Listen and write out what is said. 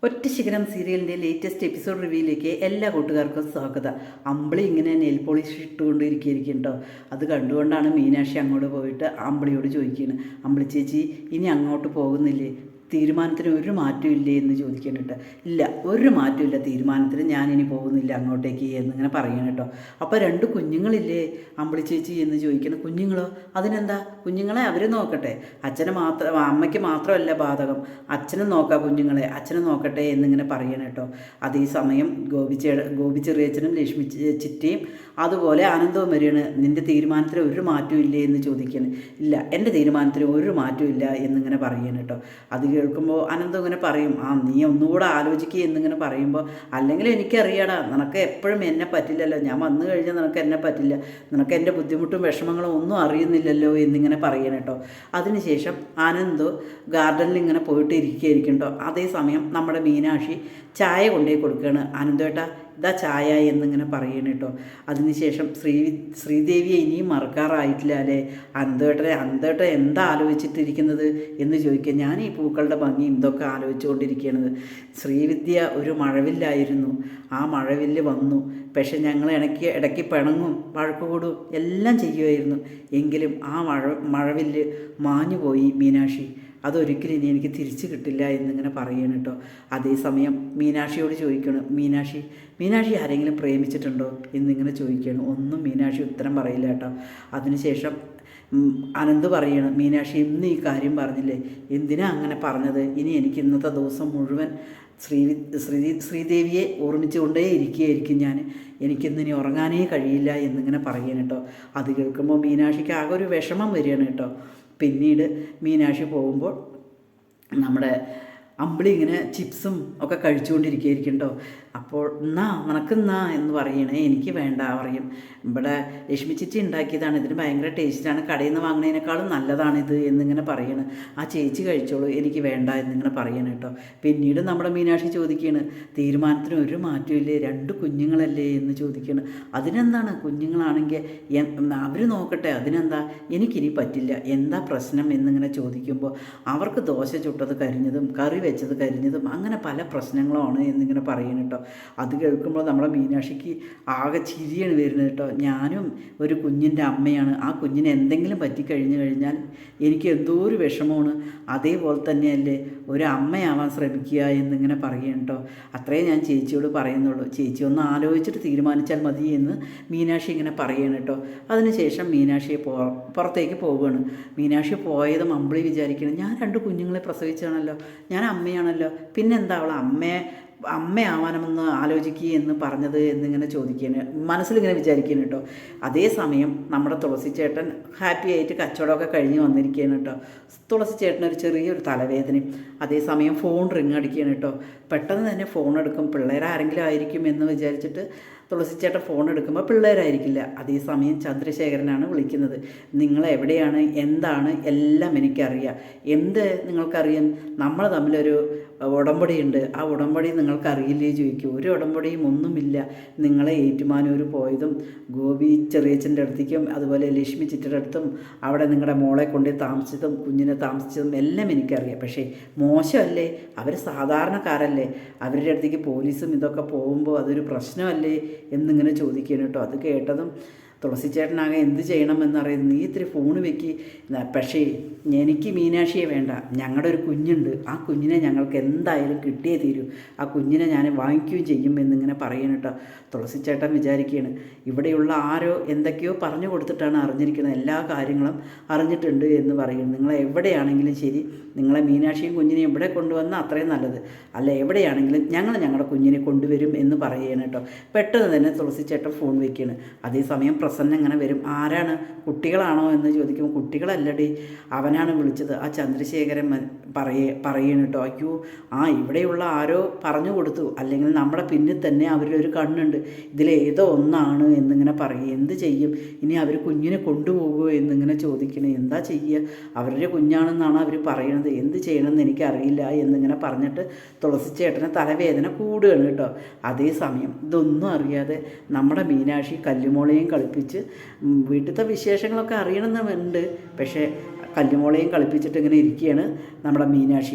ഒറ്റ ശിഖരം സീരിയലിൻ്റെ latest episode റിവ്യൂയിലേക്ക് എല്ലാ കൂട്ടുകാർക്കും സ്വാഗതം. അമ്പിളി ഇങ്ങനെ നെയിൽ പോളിഷ് ഇട്ടുകൊണ്ടിരിക്കും കേട്ടോ. അത് കണ്ടുകൊണ്ടാണ് മീനാക്ഷി അങ്ങോട്ട് പോയിട്ട് അമ്പിളിയോട് ചോദിക്കുന്നത്, അമ്പിളി ചേച്ചി ഇനി അങ്ങോട്ട് പോകുന്നില്ലേ, തീരുമാനത്തിന് ഒരു മാറ്റവും ഇല്ലേ എന്ന് ചോദിക്കണം. ഇല്ല, ഒരു മാറ്റമില്ല തീരുമാനത്തിന്, ഞാനിനി പോകുന്നില്ല അങ്ങോട്ടേക്ക് എന്നിങ്ങനെ പറയണം കേട്ടോ. അപ്പോൾ രണ്ട് കുഞ്ഞുങ്ങളില്ലേ അമ്പിളി ചേച്ചി എന്ന് ചോദിക്കണം. കുഞ്ഞുങ്ങളോ? അതിനെന്താ, കുഞ്ഞുങ്ങളെ അവർ നോക്കട്ടെ, അമ്മയ്ക്ക് മാത്രമല്ല ബാധകം, അച്ഛനും നോക്കാം കുഞ്ഞുങ്ങളെ, അച്ഛനും നോക്കട്ടെ എന്നിങ്ങനെ പറയണം കേട്ടോ. അതേസമയം ഗോപി ചെറിയച്ഛനും ലക്ഷ്മി ചിറ്റയും അതുപോലെ ആനന്ദവും വരികയാണ്. നിൻ്റെ തീരുമാനത്തിൽ ഒരു മാറ്റവും ഇല്ലേ എന്ന് ചോദിക്കണം. ഇല്ല, എൻ്റെ തീരുമാനത്തിൽ ഒരു മാറ്റവും ഇല്ല എന്നിങ്ങനെ പറയണം കേട്ടോ. അത് കേൾക്കുമ്പോൾ അനന്തം ഇങ്ങനെ പറയും, നീ ഒന്നുകൂടെ ആലോചിക്കുക എന്നിങ്ങനെ പറയുമ്പോൾ, അല്ലെങ്കിൽ എനിക്കറിയാടാ, നിനക്ക് എപ്പോഴും എന്നെ പറ്റില്ലല്ലോ, ഞാൻ വന്നു കഴിഞ്ഞാൽ നിനക്ക് എന്നെ പറ്റില്ല, നിനക്ക് എൻ്റെ ബുദ്ധിമുട്ടും വിഷമങ്ങളും ഒന്നും അറിയുന്നില്ലല്ലോ എന്നിങ്ങനെ പറയണം കേട്ടോ. അതിനുശേഷം ആനന്ദോ ഗാർഡനിൽ ഇങ്ങനെ പോയിട്ട് ഇരിക്കുകയായിരിക്കും കേട്ടോ. അതേസമയം നമ്മുടെ മീനാക്ഷി ചായ കൊണ്ടുപോയി കൊടുക്കുകയാണ്. ആനന്ദേട്ടാ ഇതാ ചായ എന്നിങ്ങനെ പറയണം കേട്ടോ. അതിനുശേഷം ശ്രീദേവിയെ ഇനിയും മറക്കാറായിട്ടില്ല അല്ലേ, അനന്തേട്ടൻ എന്താ ആലോചിച്ചിട്ടിരിക്കുന്നത് എന്ന് ചോദിക്കുക. ഞാൻ ഈ പൂക്കളുടെ ഭംഗി ഇതൊക്കെ ആലോചിച്ചുകൊണ്ടിരിക്കുകയാണത്. ശ്രീവിദ്യ ഒരു മഴവില്ലായിരുന്നു, ആ മഴവില്ല് വന്നു, പക്ഷെ ഞങ്ങൾ ഇടയ്ക്ക് പിണങ്ങും വഴക്കുകൂടും എല്ലാം ചെയ്യുമായിരുന്നു, എങ്കിലും ആ മഴവില്ല് മാഞ്ഞുപോയി മീനാക്ഷി, അതൊരിക്കലും ഇനി എനിക്ക് തിരിച്ചു കിട്ടില്ല എന്നിങ്ങനെ പറയണം കേട്ടോ. അതേസമയം മീനാക്ഷിയോട് ചോദിക്കണം, മീനാക്ഷി ആരെങ്കിലും പ്രേമിച്ചിട്ടുണ്ടോ എന്നിങ്ങനെ ചോദിക്കുകയാണ്. ഒന്നും മീനാക്ഷി ഉത്തരം പറയില്ല കേട്ടോ. അതിനുശേഷം അനന്ത് പറയണം, മീനാക്ഷി ഇന്ന് ഈ കാര്യം പറഞ്ഞില്ലേ, എന്തിനാ അങ്ങനെ പറഞ്ഞത്, ഇനി എനിക്ക് ഇന്നത്തെ ദിവസം മുഴുവൻ ശ്രീദേവിയെ ഓർമ്മിച്ചുകൊണ്ടേ ഇരിക്കുകയായിരിക്കും ഞാൻ, എനിക്കിന്നിനി ഉറങ്ങാനേ കഴിയില്ല എന്നിങ്ങനെ പറയണം കേട്ടോ. അത് കേൾക്കുമ്പോൾ മീനാക്ഷിക്ക് ആകെ ഒരു വിഷമം വരികയാണ് കേട്ടോ. പിന്നീട് മീനാക്ഷി പോകുമ്പോൾ നമ്മുടെ അമ്പിളി ഇങ്ങനെ ചിപ്സും ഒക്കെ കഴിച്ചുകൊണ്ടിരിക്കുകയായിരിക്കും കേട്ടോ. അപ്പോൾ നിനക്കെന്നാ എന്ന് പറയണേ, എനിക്ക് വേണ്ട പറയും. ഇവിടെ ലക്ഷ്മി ചിറ്റി ഉണ്ടാക്കിയതാണ്, ഇതിന് ഭയങ്കര ടേസ്റ്റാണ്, കടയിൽ നിന്ന് വാങ്ങുന്നതിനേക്കാളും നല്ലതാണിത് എന്നിങ്ങനെ പറയണം. ആ ചേച്ചി കഴിച്ചോളൂ, എനിക്ക് വേണ്ട എന്നിങ്ങനെ പറയണം കേട്ടോ. പിന്നീട് നമ്മുടെ മീനാക്ഷി ചോദിക്കുകയാണ്, തീരുമാനത്തിന് ഒരു മാറ്റമില്ലേ, രണ്ട് കുഞ്ഞുങ്ങളല്ലേ എന്ന് ചോദിക്കുകയാണ്. അതിനെന്താണ്, കുഞ്ഞുങ്ങളാണെങ്കിൽ അവർ നോക്കട്ടെ, അതിനെന്താ, എനിക്കിനി പറ്റില്ല, എന്താ പ്രശ്നം എന്നിങ്ങനെ ചോദിക്കുമ്പോൾ, അവർക്ക് ദോശ ചുട്ടത് കരിഞ്ഞതും കറി വെച്ചത് കരിഞ്ഞതും അങ്ങനെ പല പ്രശ്നങ്ങളുമാണ് എന്നിങ്ങനെ പറയണം കേട്ടോ. അത് കേൾക്കുമ്പോൾ നമ്മുടെ മീനാക്ഷിക്ക് ആകെ ചിരിയാണ് വരുന്നത് കേട്ടോ. ഞാനും ഒരു കുഞ്ഞിൻ്റെ അമ്മയാണ്, ആ കുഞ്ഞിന് എന്തെങ്കിലും പറ്റിക്കഴിഞ്ഞു കഴിഞ്ഞാൽ എനിക്ക് എന്തോ ഒരു വിഷമമാണ്, അതേപോലെ തന്നെയല്ലേ ഒരു അമ്മയാവാൻ ശ്രമിക്കുക എന്നിങ്ങനെ പറയണം കേട്ടോ. അത്രേ ഞാൻ ചേച്ചിയോട് പറയുന്നുള്ളൂ, ചേച്ചി ഒന്ന് ആലോചിച്ചിട്ട് തീരുമാനിച്ചാൽ മതി എന്ന് മീനാക്ഷി ഇങ്ങനെ പറയണം കേട്ടോ. അതിനുശേഷം മീനാക്ഷിയെ പുറത്തേക്ക് പോവുകയാണ്. മീനാക്ഷി പോയതും അമ്പിളി വിചാരിക്കണം, ഞാൻ രണ്ട് കുഞ്ഞുങ്ങളെ പ്രസവിച്ചാണല്ലോ, ഞാൻ അമ്മയാണല്ലോ, പിന്നെന്താ അവൾ അമ്മയാവാനെന്ന് ആലോചിക്കുക എന്ന് പറഞ്ഞത് എന്നിങ്ങനെ ചോദിക്കുകയാണ്, മനസ്സിലിങ്ങനെ വിചാരിക്കുകയാണ് കേട്ടോ. അതേസമയം നമ്മുടെ തുളസി ചേട്ടൻ ഹാപ്പി ആയിട്ട് കച്ചവടമൊക്കെ കഴിഞ്ഞ് വന്നിരിക്കുകയാണ് കേട്ടോ. തുളസി ചേട്ടനൊരു ചെറിയൊരു തലവേദനയും. അതേസമയം ഫോൺ റിങ് അടിക്കുകയാണ് കേട്ടോ. പെട്ടെന്ന് തന്നെ ഫോൺ എടുക്കും, പിള്ളേരാരെങ്കിലും ആയിരിക്കും എന്ന് വിചാരിച്ചിട്ട് തുളസിച്ചേട്ടൻ ഫോൺ എടുക്കുമ്പോൾ പിള്ളേരായിരിക്കില്ല. അതേസമയം ചന്ദ്രശേഖരനാണ് വിളിക്കുന്നത്. നിങ്ങളെവിടെയാണ്, എന്താണ്, എല്ലാം എനിക്കറിയാം. എന്ത് നിങ്ങൾക്കറിയാം, നമ്മൾ തമ്മിലൊരു ഉടമ്പടിയുണ്ട്, ആ ഉടമ്പടി നിങ്ങൾക്കറിയില്ലേ ചോദിക്കും. ഒരു ഉടമ്പടിയും ഒന്നുമില്ല, നിങ്ങളെ ഏറ്റുമാനൂർ പോയതും ഗോപി ചെറിയച്ഛൻ്റെ അടുത്തേക്കും അതുപോലെ ലക്ഷ്മി ചിറ്റയുടെ അടുത്തും അവിടെ നിങ്ങളുടെ മോളെ കൊണ്ട് താമസിച്ചതും കുഞ്ഞിനെ താമസിച്ചതും എല്ലാം എനിക്കറിയാം. പക്ഷേ മോശമല്ലേ, അവർ സാധാരണക്കാരല്ലേ, അവരുടെ അടുത്തേക്ക് പോലീസും ഇതൊക്കെ പോകുമ്പോൾ അതൊരു പ്രശ്നമല്ലേ എന്നിങ്ങനെ ചോദിക്കണം കേട്ടോ. അത് കേട്ടതും തുളസി ചേട്ടനാകെ എന്ത് ചെയ്യണമെന്നറിയുന്നു. നീ ഇത്തിരി ഫോണ് വെക്കി, പക്ഷേ എനിക്ക് മീനാക്ഷിയെ വേണ്ട, ഞങ്ങളുടെ ഒരു കുഞ്ഞുണ്ട്, ആ കുഞ്ഞിനെ ഞങ്ങൾക്ക് എന്തായാലും കിട്ടിയേ തീരൂ, ആ കുഞ്ഞിനെ ഞാൻ വാങ്ങിക്കുകയും ചെയ്യും എന്നിങ്ങനെ പറയണം കേട്ടോ. തുളസി ചേട്ടൻ വിചാരിക്കുകയാണ്, ഇവിടെയുള്ള ആരോ എന്തൊക്കെയോ പറഞ്ഞു കൊടുത്തിട്ടാണ് അറിഞ്ഞിരിക്കുന്നത്, എല്ലാ കാര്യങ്ങളും അറിഞ്ഞിട്ടുണ്ട് എന്ന് പറയുന്നു. നിങ്ങൾ എവിടെയാണെങ്കിലും ശരി, നിങ്ങളെ മീനാക്ഷിയും കുഞ്ഞിനെയും ഇവിടെ കൊണ്ടുവന്നാൽ അത്രയും നല്ലത്, അല്ല എവിടെയാണെങ്കിലും ഞങ്ങളുടെ കുഞ്ഞിനെ കൊണ്ടുവരും എന്ന് പറയുകയാണ് കേട്ടോ. പെട്ടെന്ന് തന്നെ തുളസി ചേട്ടൻ ഫോൺ വയ്ക്കുകയാണ്. അതേസമയം പ്രസന്ന ഇങ്ങനെ വരും. ആരാണ്, കുട്ടികളാണോ എന്ന് ചോദിക്കുമ്പോൾ, കുട്ടികളല്ലടി, അവനാണ് വിളിച്ചത്, ആ ചന്ദ്രശേഖരൻ പറയണം കേട്ടോ. അയ്യോ, ഇവിടെയുള്ള ആരോ പറഞ്ഞു കൊടുത്തു, അല്ലെങ്കിൽ നമ്മുടെ പിന്നിൽ തന്നെ അവരൊരു കണ്ണുണ്ട്, ഇതിലേതോ ഒന്നാണ് എന്നിങ്ങനെ പറയും. എന്ത് ചെയ്യും ഇനി, അവർ കുഞ്ഞിനെ കൊണ്ടുപോകുമോ എന്നിങ്ങനെ ചോദിക്കണേ. എന്താ ചെയ്യുക, അവരുടെ കുഞ്ഞാണെന്നാണ് അവർ പറയണത്, എന്ത് ചെയ്യണമെന്ന് എനിക്കറിയില്ല എന്നിങ്ങനെ പറഞ്ഞിട്ട് തുളസി ചേട്ടന് തലവേദന കൂടുകയാണ് കേട്ടോ. അതേസമയം ഇതൊന്നും അറിയാതെ നമ്മുടെ മീനാക്ഷി കല്ലുമോളെയും കളിപ്പിച്ച് വീട്ടിലത്തെ വിശേഷങ്ങളൊക്കെ അറിയണമെന്നുണ്ട്, പക്ഷേ കല്ലുമോളെയും കളിപ്പിച്ചിട്ട് ഇങ്ങനെ ഇരിക്കുകയാണ് നമ്മുടെ മീനാക്ഷി.